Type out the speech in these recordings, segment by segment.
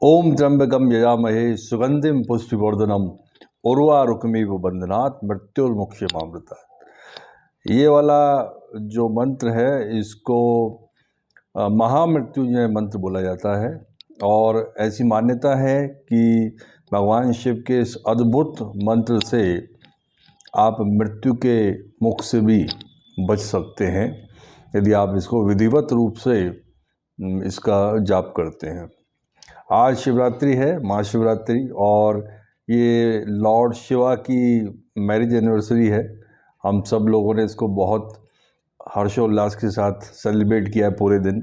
ओम त्र्यंबकम यजामहे सुगंधिम पुष्टिवर्धनम उर्वारुकमिव बंधनात् मृत्युर्मुक्षयमामृतात्। ये वाला जो मंत्र है इसको महामृत्युंजय मंत्र बोला जाता है और ऐसी मान्यता है कि भगवान शिव के इस अद्भुत मंत्र से आप मृत्यु के मुख से भी बच सकते हैं यदि आप इसको विधिवत रूप से इसका जाप करते हैं। आज शिवरात्रि है, महाशिवरात्रि, और ये लॉर्ड शिवा की मैरिज एनिवर्सरी है। हम सब लोगों ने इसको बहुत हर्षोल्लास के साथ सेलिब्रेट किया है पूरे दिन।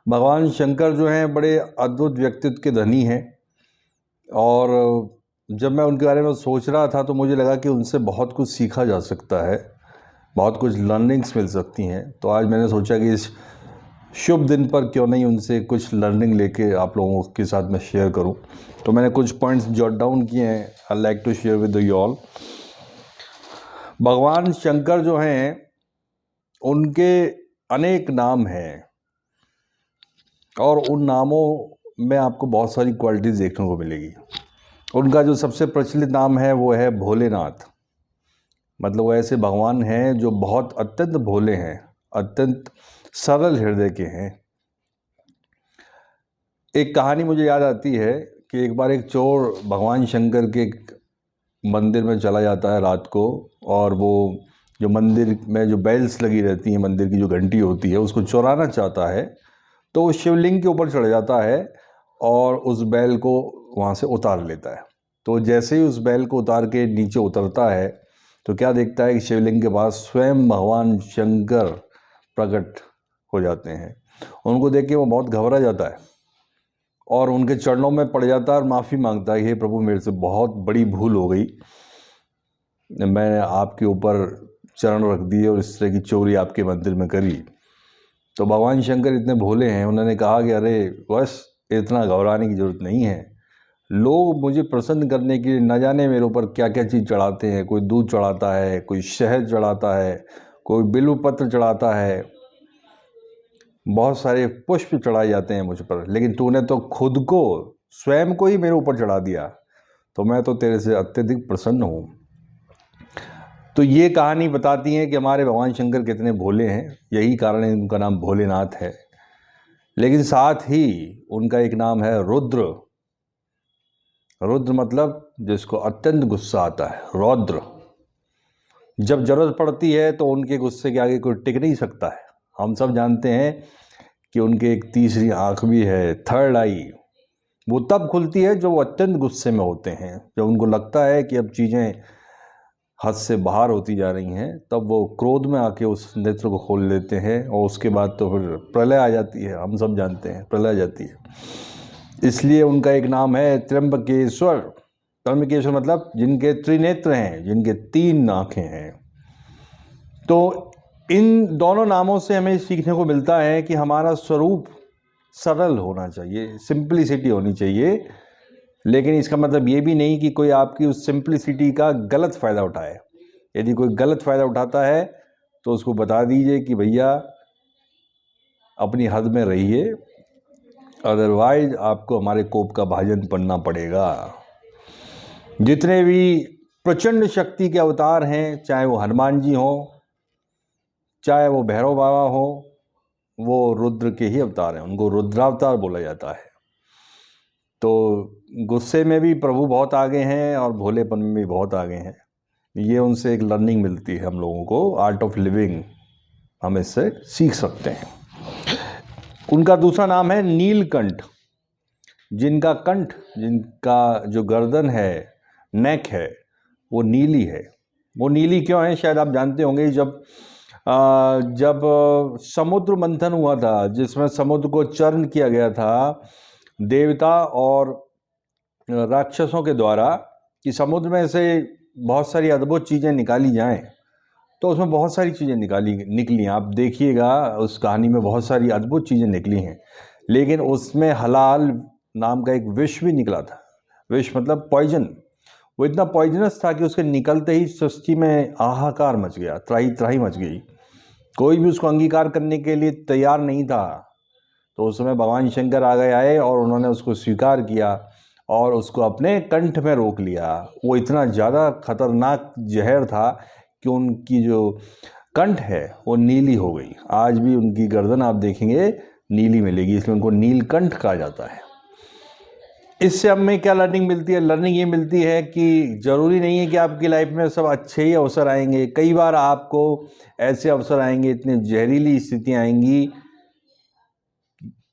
भगवान शंकर जो हैं बड़े अद्भुत व्यक्तित्व के धनी हैं और जब मैं उनके बारे में सोच रहा था तो मुझे लगा कि उनसे बहुत कुछ सीखा जा सकता है, बहुत कुछ लर्निंग्स मिल सकती हैं। तो आज मैंने सोचा कि इस शुभ दिन पर क्यों नहीं उनसे कुछ लर्निंग लेके आप लोगों के साथ मैं शेयर करूं। तो मैंने कुछ पॉइंट्स जॉट डाउन किए हैं, I like to share with you all. भगवान शंकर जो हैं उनके अनेक नाम हैं और उन नामों में आपको बहुत सारी क्वालिटीज़ देखने को मिलेगी। उनका जो सबसे प्रचलित नाम है वो है भोलेनाथ। मतलब वो ऐसे भगवान हैं जो बहुत अत्यंत भोले हैं, अत्यंत सरल हृदय के हैं। एक कहानी मुझे याद आती है कि एक बार एक चोर भगवान शंकर के मंदिर में चला जाता है रात को, और वो जो मंदिर में जो बेल्स लगी रहती हैं, मंदिर की जो घंटी होती है, उसको चुराना चाहता है। तो वो शिवलिंग के ऊपर चढ़ जाता है और उस बैल को वहाँ से उतार लेता है। तो जैसे ही उस बैल को उतार के नीचे उतरता है तो क्या देखता है कि शिवलिंग के पास स्वयं भगवान शंकर प्रकट हो जाते हैं। उनको देख के वो बहुत घबरा जाता है और उनके चरणों में पड़ जाता है और माफ़ी मांगता है, हे प्रभु, मेरे से बहुत बड़ी भूल हो गई, मैंने आपके ऊपर चरण रख दिए और इस तरह की चोरी आपके मंदिर में करी। तो भगवान शंकर इतने भोले हैं, उन्होंने कहा कि अरे बस इतना घबराने की ज़रूरत नहीं है। लोग मुझे प्रसन्न करने के लिए न जाने मेरे ऊपर क्या क्या चीज़ चढ़ाते हैं। कोई दूध चढ़ाता है, कोई शहद चढ़ाता है, कोई बिल्व पत्र चढ़ाता है, बहुत सारे पुष्प चढ़ाए जाते हैं मुझ पर, लेकिन तूने तो खुद को, स्वयं को ही मेरे ऊपर चढ़ा दिया, तो मैं तो तेरे से अत्यधिक प्रसन्न हूँ। तो ये कहानी बताती है कि हमारे भगवान शंकर कितने भोले हैं, यही कारण है उनका नाम भोलेनाथ है। लेकिन साथ ही उनका एक नाम है रुद्र। रुद्र मतलब जिसको अत्यंत गुस्सा आता है, रौद्र। जब जरूरत पड़ती है तो उनके गुस्से के आगे कोई टिक नहीं सकता है। हम सब जानते हैं कि उनके एक तीसरी आंख भी है, थर्ड आई। वो तब खुलती है जब वो अत्यंत गुस्से में होते हैं, जब उनको लगता है कि अब चीज़ें हद से बाहर होती जा रही हैं, तब वो क्रोध में आके उस नेत्र को खोल लेते हैं और उसके बाद तो फिर प्रलय आ जाती है। हम सब जानते हैं प्रलय आ जाती है। इसलिए उनका एक नाम है त्र्यंबकेश्वर। त्र्यंबकेश्वर मतलब जिनके त्रिनेत्र हैं, जिनके 3 आँखें हैं। तो इन दोनों नामों से हमें सीखने को मिलता है कि हमारा स्वरूप सरल होना चाहिए, सिंप्लिसिटी होनी चाहिए। लेकिन इसका मतलब ये भी नहीं कि कोई आपकी उस सिंप्लिसिटी का गलत फ़ायदा उठाए। यदि कोई गलत फ़ायदा उठाता है तो उसको बता दीजिए कि भैया अपनी हद में रहिए, अदरवाइज आपको हमारे कोप का भाजन पड़ना पड़ेगा। जितने भी प्रचंड शक्ति के अवतार हैं, चाहे वो हनुमान जी हों, चाहे वो भैरव बाबा हो, वो रुद्र के ही अवतार हैं, उनको रुद्रावतार बोला जाता है। तो गुस्से में भी प्रभु बहुत आगे हैं और भोलेपन में भी बहुत आगे हैं। ये उनसे एक लर्निंग मिलती है हम लोगों को, आर्ट ऑफ लिविंग हम इससे सीख सकते हैं। उनका दूसरा नाम है नीलकंठ। जिनका कंठ, जिनका जो गर्दन है, नेक है, वो नीली है। वो नीली क्यों है शायद आप जानते होंगे। जब समुद्र मंथन हुआ था, जिसमें समुद्र को चरण किया गया था देवता और राक्षसों के द्वारा, कि समुद्र में से बहुत सारी अद्भुत चीज़ें निकाली जाएं, तो उसमें बहुत सारी चीज़ें निकली। आप देखिएगा उस कहानी में बहुत सारी अद्भुत चीज़ें निकली हैं, लेकिन उसमें हलाल नाम का एक विष भी निकला था। विष मतलब पॉइजन। वो इतना पॉइजनस था कि उसके निकलते ही सृष्टि में हाहाकार मच गया, त्राही त्राही मच गई। कोई भी उसको अंगीकार करने के लिए तैयार नहीं था। तो उस समय भगवान शंकर आए और उन्होंने उसको स्वीकार किया और उसको अपने कंठ में रोक लिया। वो इतना ज़्यादा खतरनाक जहर था कि उनकी जो कंठ है वो नीली हो गई। आज भी उनकी गर्दन आप देखेंगे नीली मिलेगी, इसलिए उनको नीलकंठ कहा जाता है। इससे हमें क्या लर्निंग मिलती है? लर्निंग ये मिलती है कि ज़रूरी नहीं है कि आपकी लाइफ में सब अच्छे ही अवसर आएंगे। कई बार आपको ऐसे अवसर आएंगे, इतनी जहरीली स्थितियाँ आएंगी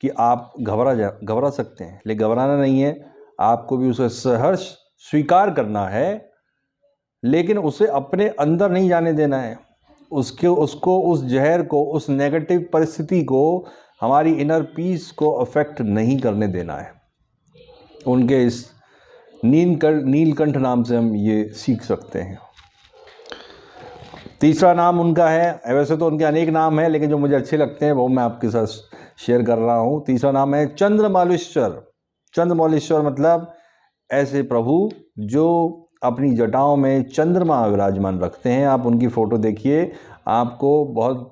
कि आप घबरा सकते हैं, लेकिन घबराना नहीं है। आपको भी उसे सहर्ष स्वीकार करना है, लेकिन उसे अपने अंदर नहीं जाने देना है। उसको उस जहर को, उस नेगेटिव परिस्थिति को हमारी इनर पीस को अफेक्ट नहीं करने देना है। उनके इस नीलकंठ नाम से हम ये सीख सकते हैं। तीसरा नाम उनका है, वैसे तो उनके अनेक नाम हैं, लेकिन जो मुझे अच्छे लगते हैं वो मैं आपके साथ शेयर कर रहा हूँ। तीसरा नाम है चंद्रमौलीश्वर। चंद्रमौलीश्वर मतलब ऐसे प्रभु जो अपनी जटाओं में चंद्रमा विराजमान रखते हैं। आप उनकी फ़ोटो देखिए, आपको बहुत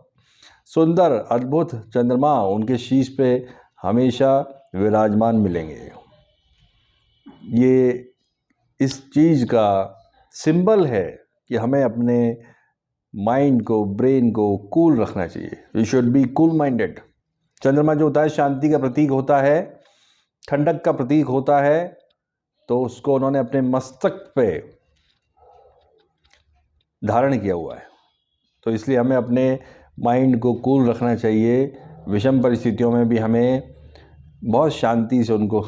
सुंदर अद्भुत चंद्रमा उनके शीश पे हमेशा विराजमान मिलेंगे। ये इस चीज़ का सिंबल है कि हमें अपने माइंड को, ब्रेन को कूल रखना चाहिए। We should be cool minded. चंद्रमा जो होता है शांति का प्रतीक होता है, ठंडक का प्रतीक होता है, तो उसको उन्होंने अपने मस्तक पे धारण किया हुआ है। तो इसलिए हमें अपने माइंड को कूल रखना चाहिए। विषम परिस्थितियों में भी हमें बहुत शांति से उनको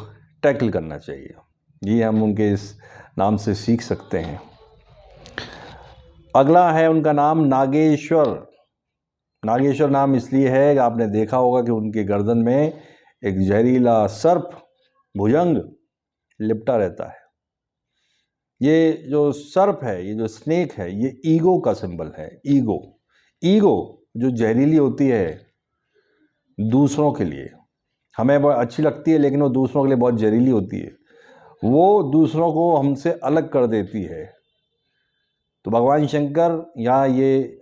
टैकल करना चाहिए। ये हम उनके इस नाम से सीख सकते हैं। अगला है उनका नाम नागेश्वर। नागेश्वर नाम इसलिए है कि आपने देखा होगा कि उनके गर्दन में एक जहरीला सर्प भुजंग लिपटा रहता है। ये जो सर्प है, ये जो स्नेक है, ये ईगो का सिंबल है। ईगो जो जहरीली होती है दूसरों के लिए, हमें बहुत अच्छी लगती है, लेकिन वो दूसरों के लिए बहुत जहरीली होती है। वो दूसरों को हमसे अलग कर देती है। तो भगवान शंकर या ये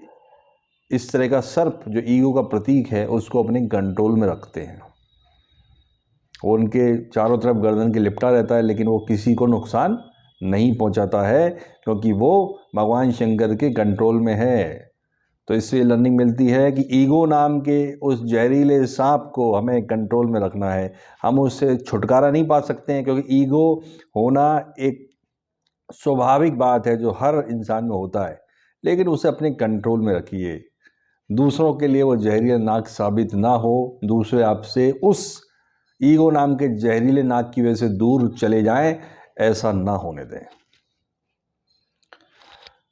इस तरह का सर्प जो ईगो का प्रतीक है उसको अपने कंट्रोल में रखते हैं। वो उनके चारों तरफ गर्दन के लिपटा रहता है, लेकिन वो किसी को नुकसान नहीं पहुंचाता है, क्योंकि वो भगवान शंकर के कंट्रोल में है। तो इससे लर्निंग मिलती है कि ईगो नाम के उस जहरीले सांप को हमें कंट्रोल में रखना है। हम उससे छुटकारा नहीं पा सकते हैं, क्योंकि ईगो होना एक स्वाभाविक बात है जो हर इंसान में होता है, लेकिन उसे अपने कंट्रोल में रखिए। दूसरों के लिए वो जहरीला नाक साबित ना हो, दूसरे आपसे उस ईगो नाम के जहरीले नाक की वजह से दूर चले जाएं, ऐसा ना होने दें।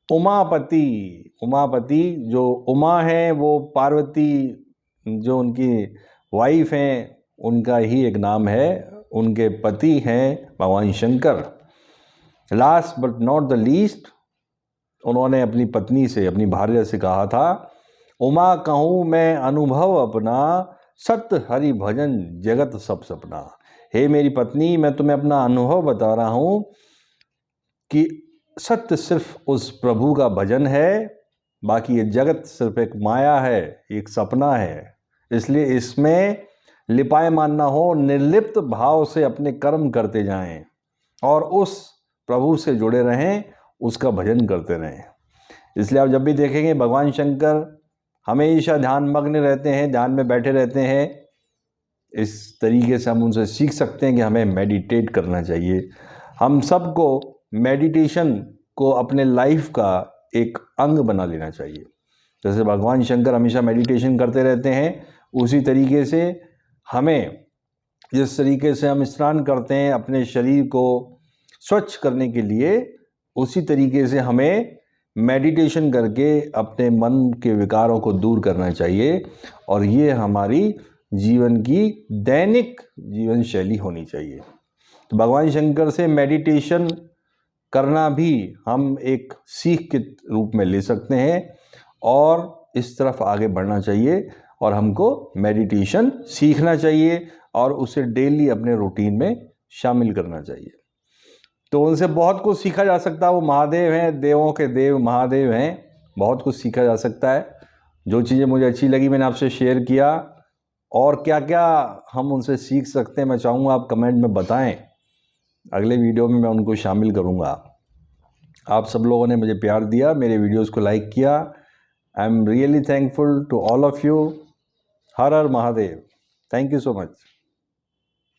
उमापति जो उमा है वो पार्वती जो उनकी वाइफ हैं उनका ही एक नाम है। उनके पति हैं भगवान Shankar. Last but not the least, उन्होंने अपनी पत्नी से, अपनी भार्या से कहा था, उमा कहूँ मैं अनुभव अपना, सत्य हरि भजन जगत सब सपना। हे मेरी पत्नी, मैं तुम्हें अपना अनुभव बता रहा हूँ कि सत्य सिर्फ उस प्रभु का भजन है, बाकी ये जगत सिर्फ एक माया है, एक सपना है। इसलिए इसमें लिपायमान ना हो, निर्लिप्त भाव से अपने कर्म करते जाएं और उस प्रभु से जुड़े रहें, उसका भजन करते रहें। इसलिए आप जब भी देखेंगे भगवान शंकर हमेशा ध्यान मग्न रहते हैं, ध्यान में बैठे रहते हैं। इस तरीके से हम उनसे सीख सकते हैं कि हमें मेडिटेट करना चाहिए। हम सबको मेडिटेशन को अपने लाइफ का एक अंग बना लेना चाहिए। जैसे भगवान शंकर हमेशा मेडिटेशन करते रहते हैं, उसी तरीके से हमें, जिस तरीके से हम स्नान करते हैं अपने शरीर को स्वच्छ करने के लिए, उसी तरीके से हमें मेडिटेशन करके अपने मन के विकारों को दूर करना चाहिए। और ये हमारी जीवन की दैनिक जीवन शैली होनी चाहिए। तो भगवान शंकर से मेडिटेशन करना भी हम एक सीख के रूप में ले सकते हैं और इस तरफ आगे बढ़ना चाहिए। और हमको मेडिटेशन सीखना चाहिए और उसे डेली अपने रूटीन में शामिल करना चाहिए। तो उनसे बहुत कुछ सीखा जा सकता है। वो महादेव हैं, देवों के देव महादेव हैं, बहुत कुछ सीखा जा सकता है। जो चीज़ें मुझे अच्छी लगी मैंने आपसे शेयर किया। और क्या क्या हम उनसे सीख सकते हैं, मैं चाहूँगा आप कमेंट में बताएं। अगले वीडियो में मैं उनको शामिल करूँगा। आप सब लोगों ने मुझे प्यार दिया, मेरे वीडियोस को लाइक किया। I am really thankful to all of you. Har Har Mahadev. Thank you so much.